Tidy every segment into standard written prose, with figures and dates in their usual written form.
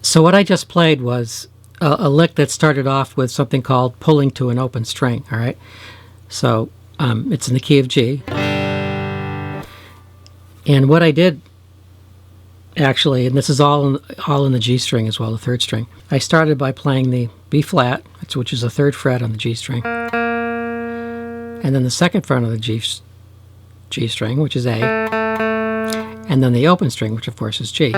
So what I just played was a lick that started off with something called pulling to an open string, all right? So it's in the key of G. And what I did, actually, and this is all in the G string as well, the third string, I started by playing the B flat, which is the third fret on the G string, and then the second fret on the G string, which is A, and then the open string, which of course is G.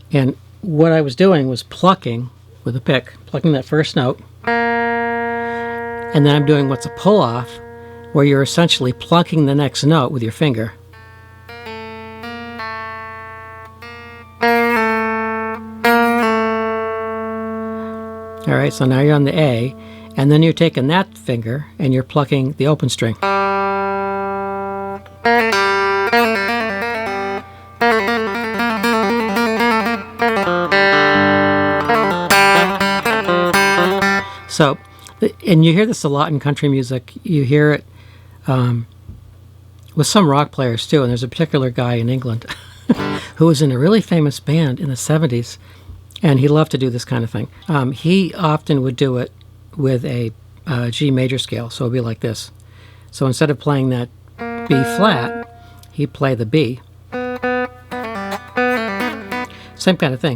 And what I was doing was plucking with a pick, plucking that first note, and then I'm doing what's a pull-off, where you're essentially plucking the next note with your finger. All right, so now you're on the A, and then you're taking that finger and you're plucking the open string. So, and you hear this a lot in country music. You hear it with some rock players too, and there's a particular guy in England who was in a really famous band in the 70s, and he loved to do this kind of thing. He often would do it with a G major scale, so it would be like this. So instead of playing that B flat, he'd play the B. Same kind of thing.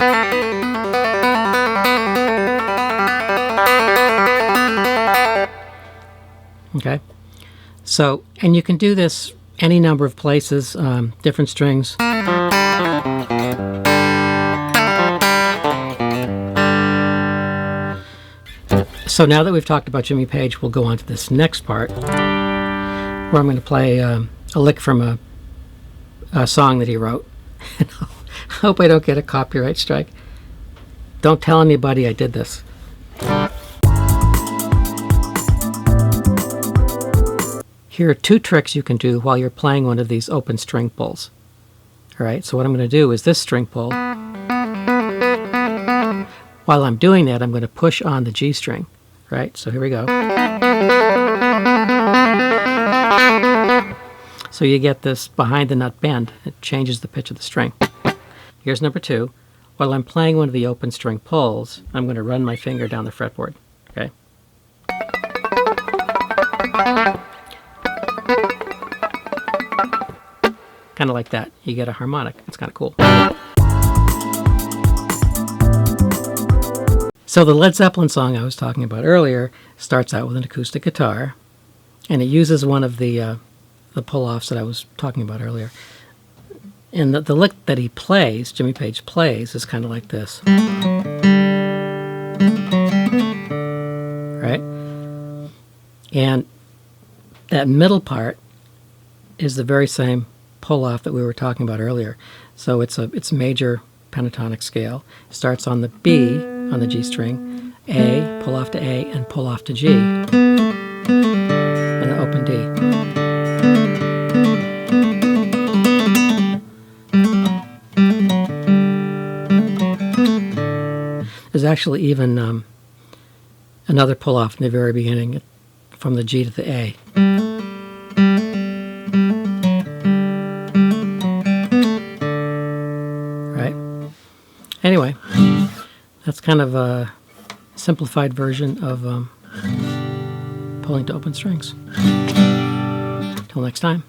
Okay, so, and you can do this any number of places, different strings. So now that we've talked about Jimmy Page, we'll go on to this next part, where I'm going to play a lick from a song that he wrote. I hope I don't get a copyright strike. Don't tell anybody I did this. Here are two tricks you can do while you're playing one of these open string pulls. All right, so what I'm going to do is this string pull. While I'm doing that, I'm going to push on the G string. Right, so here we go. So you get this behind the nut bend. It changes the pitch of the string. Here's number two. While I'm playing one of the open string pulls, I'm going to run my finger down the fretboard. Okay. Kind of like that. You get a harmonic. It's kind of cool. So the Led Zeppelin song I was talking about earlier starts out with an acoustic guitar, and it uses one of the pull-offs that I was talking about earlier. And the lick that he plays, Jimmy Page plays, is kind of like this. Right? And that middle part is the very same pull-off that we were talking about earlier. So it's major pentatonic scale. It starts on the B on the G string, A, pull off to A, and pull off to G, and then open D. There's actually even another pull off in the very beginning, from the G to the A. Right? Anyway, that's kind of a simplified version of pulling to open strings. Till next time.